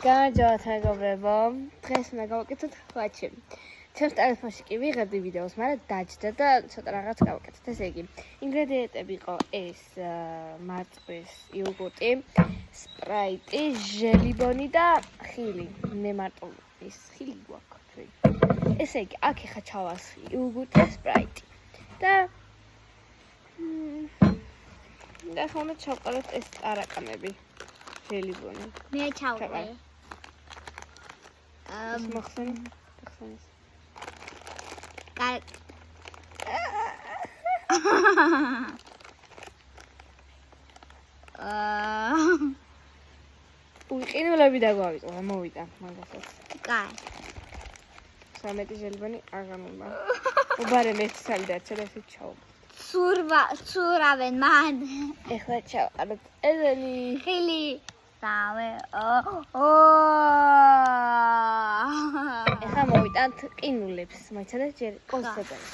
გამარჯობათ მეგობრებო, დღეს უნდა გავაკეთოთ ხვაჩი. ჩემს ტელეფონში კი ვიღებდი ვიდეოს, მაგრამ დაჯდა და ცოტა რაღაც გავაკეთეთ. ესე იგი, ინგრედიენტები იყო ეს მარწვის იოგურტი, სპრაიტი, ჟელიბონი და ხილი. მე მარტო ის ხილი გვაქვს. ესე იგი, აქ ეხა ჩავას იოგურტი და სპრაიტი. და ახლა უნდა ჩავყაროთ ეს ტარაკანები. ჟელიბონი. მე ჩავყარე. მოხსენ. უყინულები დაგვავიწყო, მოვიდა მაგასაც. კაი. 13 ჟელიბონი აღამება. უბარე მე სალდაცა და ისე ჩაო. ცურავენ მან. ეხლა ჩავყაროთ ეზენი. ხილი. ეხლა მოვიტანთ ყინულებს, მოიცადეთ ჯერ კონსერვებს.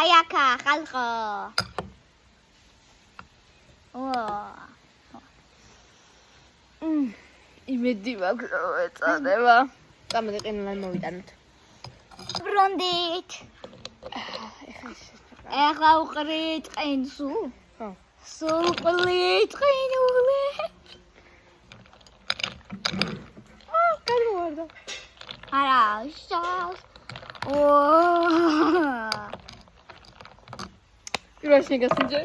აი აკა ხალხო. იმედი მაქვს რომ ეწოდება. წამოდი ყინულები მოვიტანოთ. ბრუნდით. ეხლა უყრით ყინსუ. ხო. სულ ყლით ყინული. გამოვარდა. არა, შავს. პირველში გასინჯე.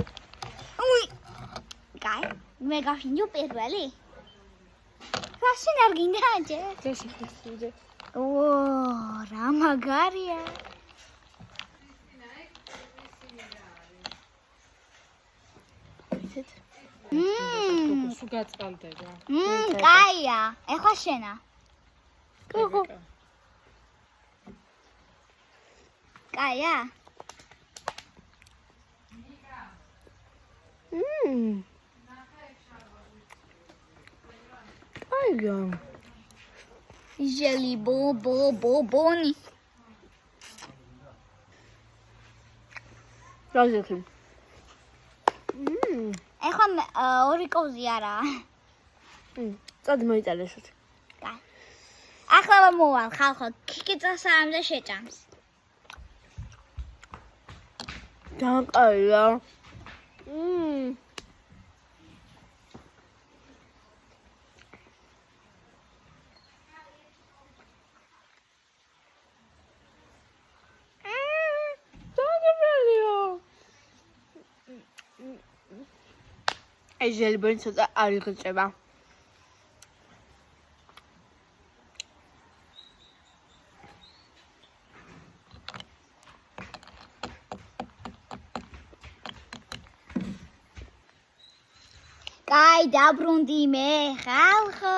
უი. კაი, მე გავშინჯო პირველი. რაში არ გინდა ჯერ? ჯერში გასინჯე. რა მაგარია. სულ გაწყალდება. კაია, ეხლა შენა. გოგო. კაია. აიგო. ჟელიბონი. რაზექი. ეხლა ორი კოზი არა. წად მოიწალე შოთი. კაი. ახლა მოვალ ხალხო, კიკიწასამდე შეჭამს. დაკაია. ეს ჟელიბონი ცოტა არ იღწება. კაი, დაბრუნდი მე, ხალხო.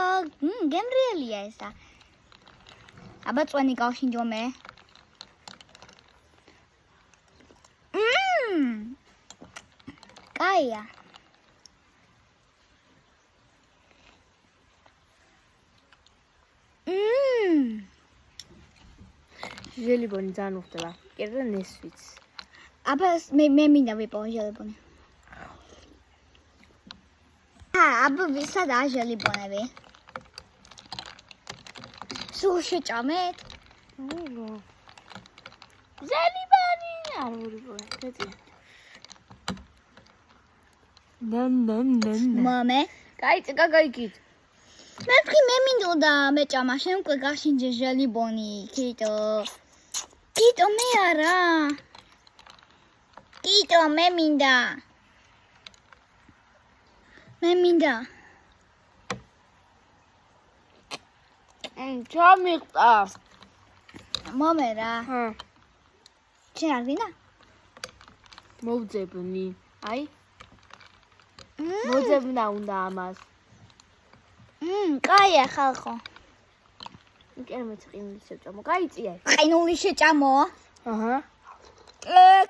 გემრიელია ესა. აბა წვენი გავშინჯო მე. კაია. ჟელიბონი ძალიან უხდება. კიდე ნესვიც. აბა მე მინდა ვიპოვო ჟელიბონი. აბა ვისადაა ჟელიბონები? სულ შეჭამეთ? ჟელიბონი არ ვურიბოე. მამე. კაი, წაგაიგით. მე მინდოდა მეჭამა, შენ უკვე გაშინჯე ჟელიბონი, კიტო მე არა. კიტო მე მინდა. ჩამიყდა. მომე რა. ჰა. შენ არ გინდა? მოვძებნი. აი. მოძებნა უნდა ამას. კაია ხალხო. კერმეც ყინული შეჭამო. გაიწია. ყინული შეჭამო? აჰა.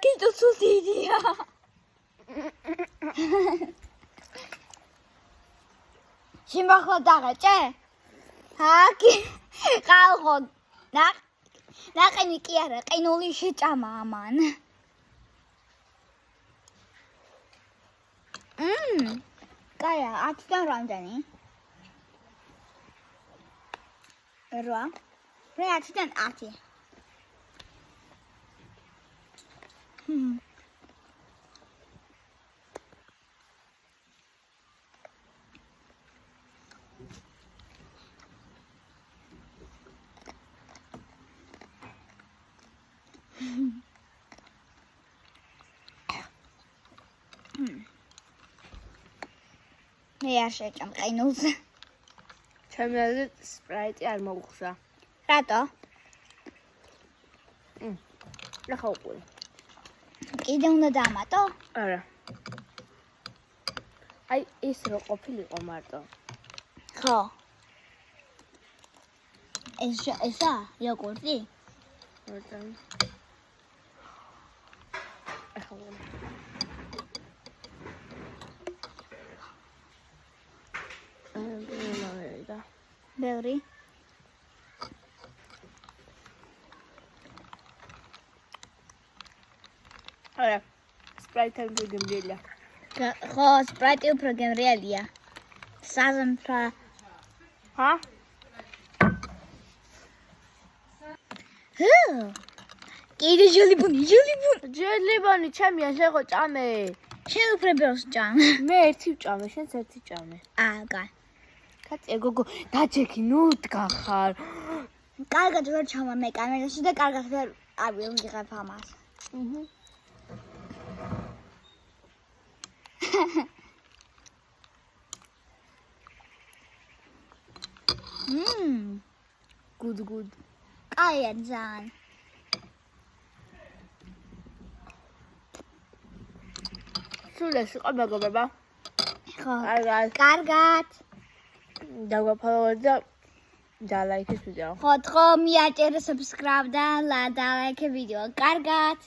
კიტო სულ დიდია. შემახლა დაღაჭე? ჰაკი. ხალხო. ნაყინი კი არა, ყინული შეჭამა ამან. კაია, 10-დან რამდენი? 8. მე 10-დან 10. მე არ შეჭამ ყინულს. ჩემი აზრით სპრაიტი არ მოგხსა. რატო? ნახა უყურე. კიდე უნდა დამატო? არა. აი ის რო ყოფილიყო მარტო. ხო. ესა იოგურტი? მარტო. ახლა ბევრი. არა. სპრაიტი უფრო გემრიელია. ხო, სპრაიტი უფრო გემრიელია. საზამთრა. ჰა? კიდე ჟელიბონი. ჟელიბონი ჩემია, შეგო ჭამე. შენ უფრო ბევრს ჭამ. მე ერთი ვჭამე, შენც ერთი ჭამე. კაი. კაცი, გოგო, დაჯექი, ნუ დგახარ. კარგად ვერ ჩამა მე კამერაში და კარგად ვერ ავიღებ ამას. Good. კაია ძალიან. სულ ეს იყო მეგობრებო. ხო. კარგად. დაგვაფოლოვოთ და დალაიქეთ ვიდეო. ხო, მიაწერე subscribe და ლაიქე ვიდეო. კარგად.